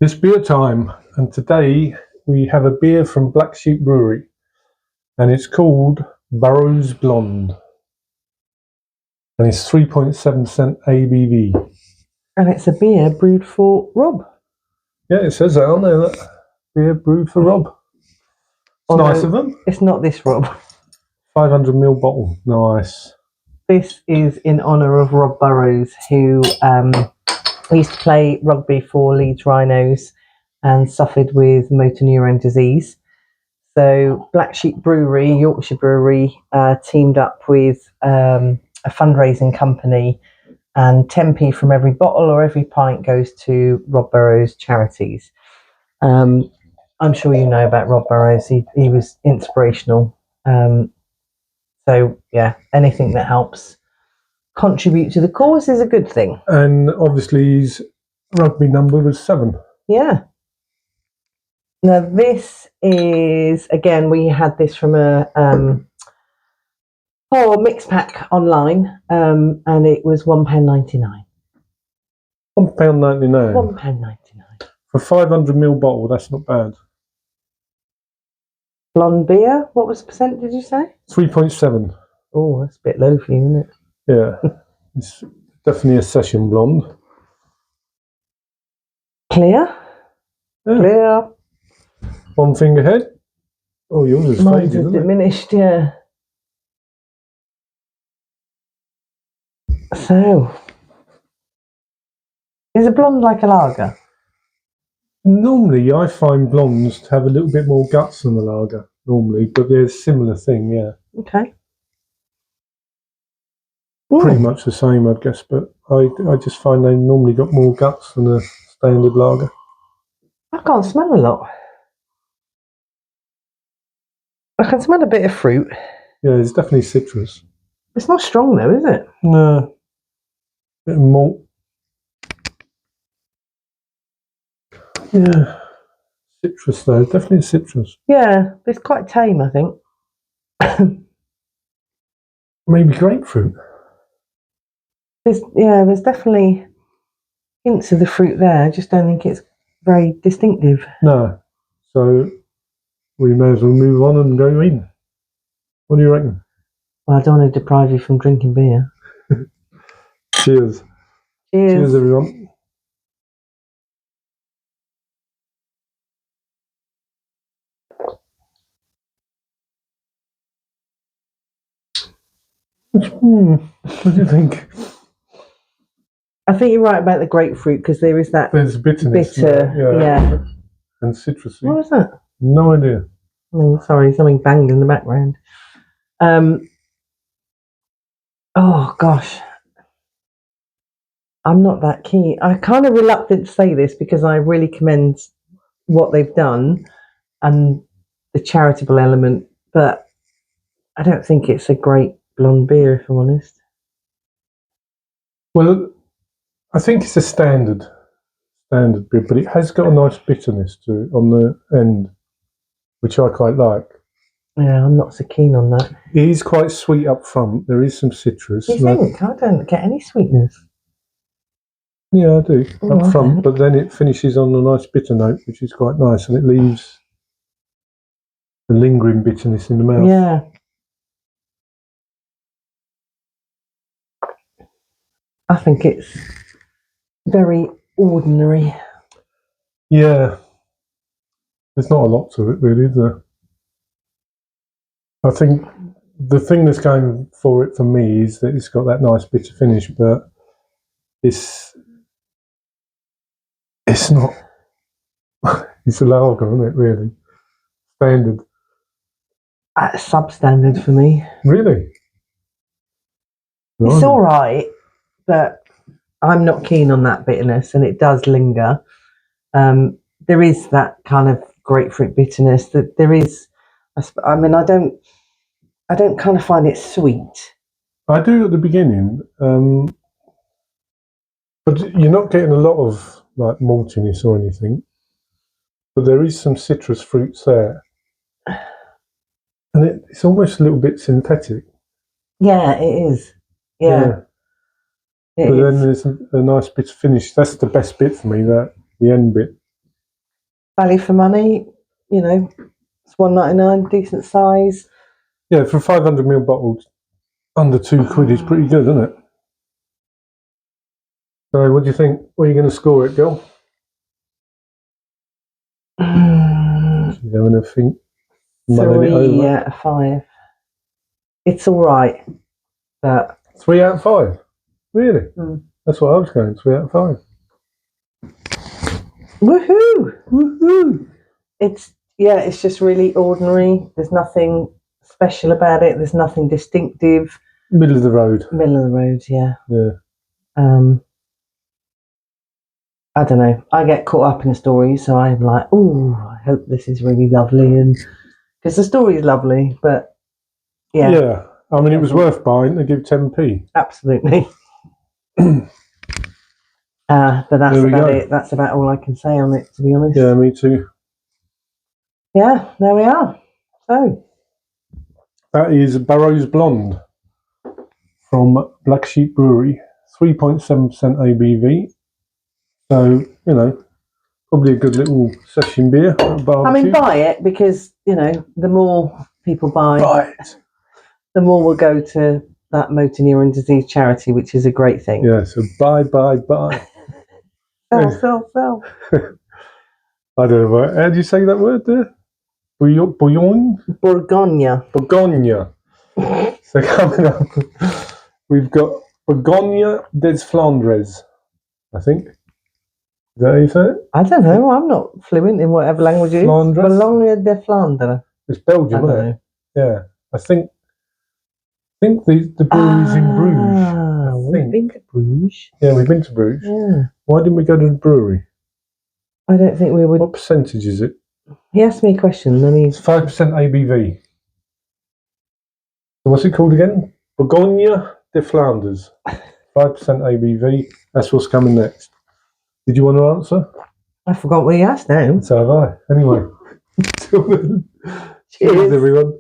It's beer time, and today we have a beer from Black Sheep Brewery, and it's called Burrow's Blonde, and it's 3.7% ABV. And it's a beer brewed for Rob. Yeah, it says that on there, that beer brewed for Rob. It's nice of them. It's not this Rob. 500ml bottle, nice. This is in honour of Rob Burrows, who used to play rugby for Leeds Rhinos and suffered with motor neurone disease. So Black Sheep Brewery, Yorkshire Brewery, teamed up with a fundraising company, and 10p from every bottle or every pint goes to Rob Burrows charities. I'm sure you know about Rob Burrows. He was inspirational. So yeah, anything that helps contribute to the cause is a good thing. And obviously his rugby number was 7. Yeah. Now this is, again, we had this from a mixed pack online, and it was £1.99. £1.99. £1.99. For 500ml bottle, that's not bad. Blonde beer, what was the percent, did you say? 3.7. Oh, that's a bit low for you, isn't it? Yeah, it's definitely a session blonde. Clear? Yeah. Clear. One finger head. Oh, yours is Mine faded, is isn't it? diminished, yeah. So, is a blonde like a lager? Normally, I find blondes to have a little bit more guts than the lager, normally, but there's a similar thing, yeah. Okay. Pretty much the same, I guess, but I just find they normally got more guts than a standard lager. I can't smell a lot. I can smell a bit of fruit. Yeah, it's definitely citrus. It's not strong though, is it? No. Bit of malt. Yeah. Citrus though, definitely citrus. Yeah, it's quite tame, I think. Maybe grapefruit. There's definitely hints of the fruit there. I just don't think it's very distinctive. No. So we may as well move on and go in. What do you reckon? Well, I don't want to deprive you from drinking beer. Cheers. Cheers. Cheers, everyone. What do you think? I think you're right about the grapefruit, because there is that. There's bitterness. Bitter, yeah. And citrusy. What was that? No idea. Sorry, something banged in the background. Oh gosh, I'm not that keen. I'm kind of reluctant to say this because I really commend what they've done and the charitable element, but I don't think it's a great blonde beer, if I'm honest. Well, I think it's a standard beer, but it has got a nice bitterness to it on the end, which I quite like. Yeah, I'm not so keen on that. It is quite sweet up front. There is some citrus. You think? I don't get any sweetness. Yeah, I do, up front, Okay. but then it finishes on a nice bitter note, which is quite nice, and it leaves the lingering bitterness in the mouth. Yeah. I think it's very ordinary. Yeah. There's not a lot to it, really, is there? I think the thing that's going for it for me is that it's got that nice bitter finish, but it's not. It's a lager, isn't it? Really, standard. Substandard for me. Really, It's all right, but I'm not keen on that bitterness, and it does linger. There is that kind of grapefruit bitterness that there is. I mean, I don't kind of find it sweet. I do at the beginning, but you're not getting a lot of like maltiness or anything. But there is some citrus fruits there, and it's almost a little bit synthetic. Yeah, it is. Yeah. But then there's a nice bit of finish. That's the best bit for me. The end bit. value for money. You know, it's £1.99, decent size. Yeah, for a 500ml bottle, under £2 is pretty good, isn't it? So, what do you think? Where are you going to score it, girl? She's having a think. Mulling it 3 over. out of 5. It's all right, but 3 out of 5. Really? Mm. That's what I was going. 3 out of 5. woohoo! Woohoo! It's just really ordinary. There's nothing special about it. There's nothing distinctive. Middle of the road. Middle of the road, yeah. Yeah. I don't know. I get caught up in a story, so I'm like, oh, I hope this is really lovely, and because the story is lovely, but yeah. Yeah. I mean, it was worth buying to give 10p. Absolutely. But that's There we about go. it. That's about all I can say on it, to be honest. Yeah, me too. Yeah, there we are. So That is Burrow's Blonde from Black Sheep Brewery. 3.7% ABV. So, you know, probably a good little session beer. I mean, buy it, because the more people buy it. the more will go to that motor neuron disease charity, which is a great thing. Yeah, so buy. Sell. I don't know. How do you say that word there? Bouillon? Bourgogne. So coming up, we've got Bourgogne des Flandres, I think. Is that how you say it? I don't know. I'm not fluent in whatever language it is. Flandres? Boulogne de Flandre. It's Belgium, isn't it? Yeah. I think the brewery's in Bruges. We've been to Bruges. Yeah, we've been to Bruges. Yeah. Why didn't we go to the brewery? I don't think we would. What percentage is it? He asked me a question, and It's 5% ABV. So what's it called again? Bourgogne de Flanders. 5% ABV. That's what's coming next. Did you want to answer? I forgot what he asked now. So have I. Anyway. Till then. Cheers. Cheers, everyone.